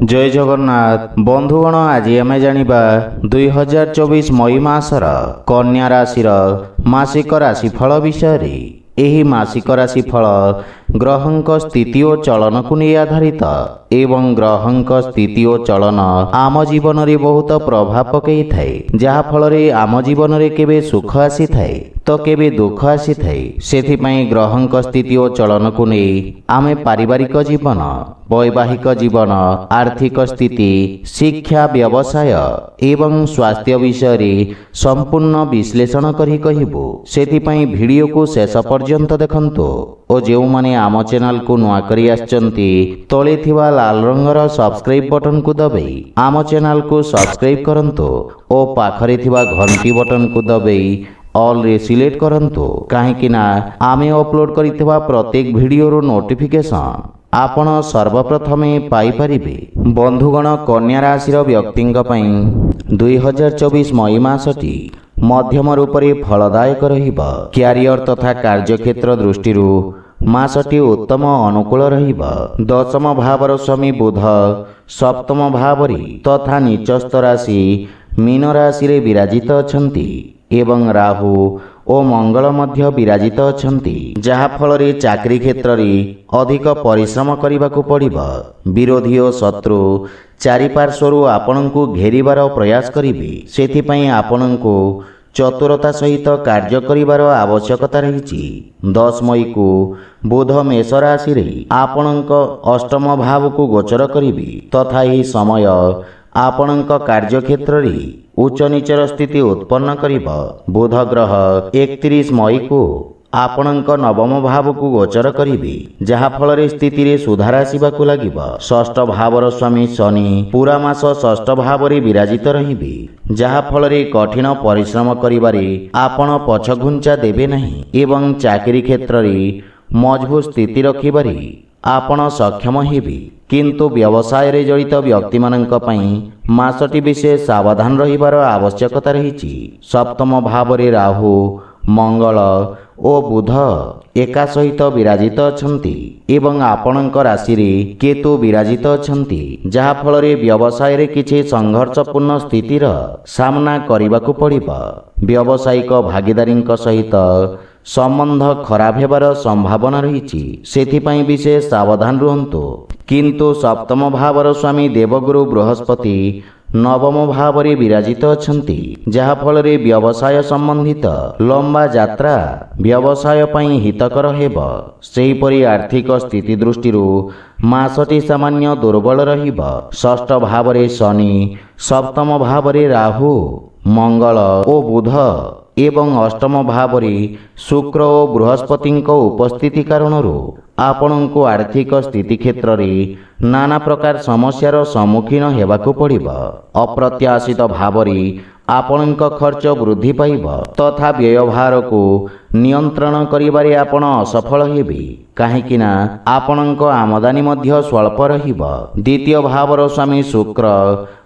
जय जगन्नाथ बंधुगण आज आम जानिबा 2024 मई मासर कन्या राशि मासिक राशिफल विषय। एही मासिक राशिफल ग्रहंक स्थिति और चलन को नहीं आधारित एवं ग्रहंक स्थिति और चलन आम जीवन रे बहुत प्रभाव पकई थाए, जहा फल रे आम जीवन रे केबे सुख आसी थाए तो केबे दुख आसी थाए। सेथिपई ग्रहंक स्थिति और चलन को नहीं आमे पारिवारिक जीवन, वैवाहिक जीवन, आर्थिक स्थिति, शिक्षा, व्यवसाय एवं स्वास्थ्य विषय रे संपूर्ण विश्लेषण करी कहिबो। सेथिपई वीडियो को शेष पर्यंत देखंतु और जो माने आम चैनल को नुआ करी आछंती तळे थिबा लाल रंगर सब्सक्राइब बटन को दबाई आम चैनल को सब्सक्राइब करंतु और पाखरे थिबा घंटी बटन को दबाई ऑल रे सिलेक्ट करंतु, काहेकि ना आमे अपलोड करिथिबा प्रत्येक वीडियो रो नोटिफिकेशन आपण सर्वप्रथमे पाई परिबे। बंधुगण कन्या राशि व्यक्तिंक पई 2024 मई मासटी मध्यम रूप से फलदायक रहिब। क्यारियर तथा कार्यक्षेत्र दृष्टि मासटी उत्तम अनुकूल रहिब। दशम भावर स्वामी बुध सप्तम भावरी तथा नीचस्थ राशि मीन राशि रे विराजित अछंती एवं राहु और मंगल मध्य विराजित अछंती, जहा फल रे चाकरी क्षेत्र रे अधिक परिश्रम करिबाकू पड़िबो। विरोधी और शत्रु चारिपार्श्वरु आपनकू घेरिबार प्रयास करिबे। सेथिपई आपनकू चतुरता सहित कार्य करिबार आवश्यकता रहिछि। 10 मई को बुध मेष राशि रे आपनक अष्टम भाव को गोचर करिबे तथा यही समय आपनक कार्यक्षेत्र रे उच्च नीचर स्थिति उत्पन्न करिब। बुध ग्रह 31 मई को आपनक नवम भाव को गोचर करिबे, जहा फल रे स्थिति रे सुधार आसीबाकू लागिब। षष्ठ भावर स्वामी शनि पूरा मास षष्ठ भाव रे विराजित रहिबे, जहा फल रे कठिन परिश्रम करिबारे आपण पछघुंचा देबे नहीं एवं चाकरी क्षेत्र रे मजबूत स्थिति रखिबारे आपण सक्षम हेबे। किंतु व्यवसाय रे जड़ित व्यक्ति मानक पई मासटी विशेष सावधान रहिबार आवश्यकता रहिछि। सप्तम भाव रे राहु मंगल और बुध एका सहित विराजित अछंती एवं आपणक राशि रे केतु विराजित अछंती, जहा फल रे व्यवसाय रे किछि संघर्षपूर्ण स्थितिर सामना करिबाकू पड़िबो। व्यावसायिक भागीदारींक सहित संबंध खराब हेबार संभावना रहिछि, सेथिपई विशेष सावधान रुहंतु। किंतु सप्तम भावर स्वामी देवगुरु बृहस्पति नवम भाव रे विराजित अछंती, जहा फल रे व्यवसाय संबंधित लंबा यात्रा व्यवसाय पई हितकर हेब। सेहीपरि आर्थिक स्थिति दृष्टि मासटी सामान्य दुर्बल रहिब। षष्ठ भाव रे शनि, सप्तम भाव रे राहु मंगल और बुध एवं अष्टम भाव रे शुक्र और बृहस्पति उपस्थिति कारण आपणको आर्थिक स्थिति क्षेत्र रे नाना प्रकार समस्यार सम्मुखीन हेबाकू पड़िबो। अप्रत्याशित भाव रे आपणक खर्च वृद्धि पाइब तथा व्यवहार को नियंत्रण करिबारे आपण असफल हेबे, काहेकि ना आपणक आमदानी मध्य स्वल्प रहिब। द्वितीय भावर स्वामी शुक्र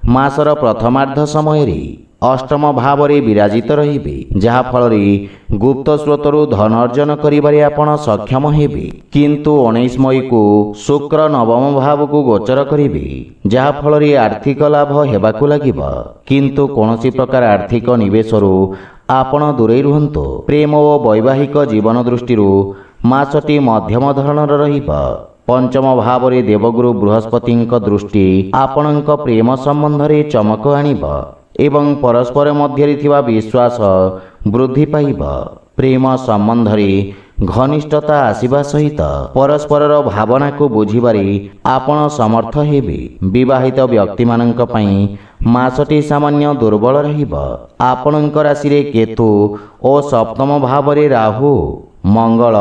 मासर प्रथमार्ध समय रे अष्टम भाव रे विराजित रहिबे, जहा फल रे गुप्त स्रोतरु धन अर्जन करिबारे आपण सक्षम हेबे। किंतु 19 मई को शुक्र नवम भाव को गोचर करिबे, जहा फल रे आर्थिक लाभ हेबाकू लागिब। किंतु कोनोसी प्रकार आर्थिक निवेशरु आपण दूरे रुहंतु। प्रेम और वैवाहिक जीवन दृष्टि मासटी मध्यम धरणर रहिब। पंचम भाव रे देवगुरु बृहस्पति दृष्टि आपणक प्रेम संबंध रे चमक आनिब एवं परस्पर मध्य थिबा विश्वास वृद्धि पाइब। प्रेम संबंध रे घनिष्ठता आसीबा सहित परस्पर भावना को बुझिबारे आपण समर्थ हेबे। विवाहित व्यक्ति मानक पई मासटी सामान्य दुर्बल रहिब। आपणक राशि रे केतु और सप्तम भाव रे राहु मंगल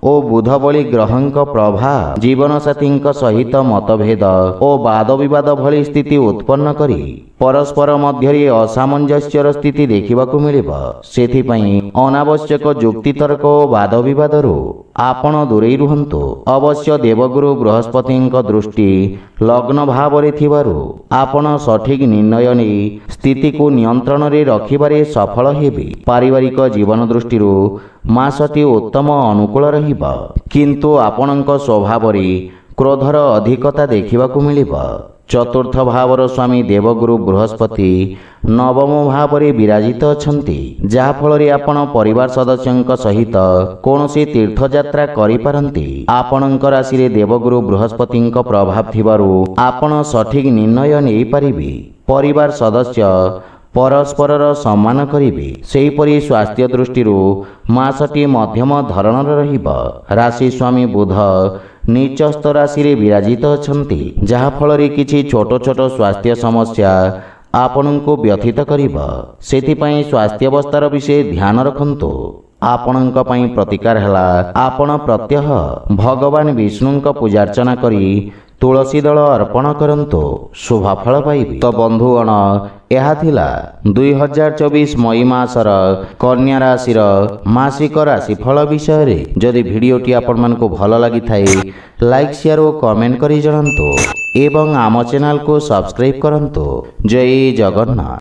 और बुध भली ग्रहंक प्रभाव जीवन साथी सहित मतभेद और वाद विवाद भली स्थिति उत्पन्न करी परस्पर मध्य असामंजस्यर स्थिति देखिबाकू मिलिबो। सेथिपई अनावश्यक जुक्ति तर्क और वाद विवादरू आपण दूरे रुहंतु। अवश्य देवगुरु बृहस्पति दृष्टि लग्न भाव रे थिबारु आपण सठिक निर्णय नै स्थिति को नियंत्रण रे रखिबारे सफल हेबे। पारिवारिक जीवन दृष्टि मासटी उत्तम अनुकूल रहिबो, किंतु आपणक स्वभाव रे क्रोधर अधिकता देखिबाकू मिलिबो। चतुर्थ भावर स्वामी देवगुरु बृहस्पति नवम भाव में विराजित अछंती जहा फल आपण परिवार सदस्यों सहित कौनसी तीर्थयात्रा करिपारंती। आपणक राशि रे देवगुरु बृहस्पति प्रभाव थिबारु आपण सठिक निर्णय नहीं पारिबे। परिवार सदस्य परस्पर सम्मान करिबे। सेहीपरि स्वास्थ्य दृष्टि मासटी मध्यम धरणर रहिब। राशि स्वामी बुध नीचस्थ राशि रे विराजित अछंती जहा फल रे किछि छोट छोट स्वास्थ्य समस्या आपणको व्यथित करिब। सेथिपई स्वास्थ्य अवस्थार विषय ध्यान रखंतु। आपणक पई प्रतिकार हला आपण प्रत्यह भगवान विष्णुंक पूजार्चना करी तुलसी दल अर्पण करंतु शुभफल पाइबे। तो बंधुगण यह थिला 2024 मई मासर कन्या राशि मासिक राशिफल विषय रे। जदि भिडियोटी आपण मानकु भल लागि थाए लाइक शेयर और कमेंट करी जणांतु एवं आम चैनल को सब्सक्राइब करंतु। जय जगन्नाथ।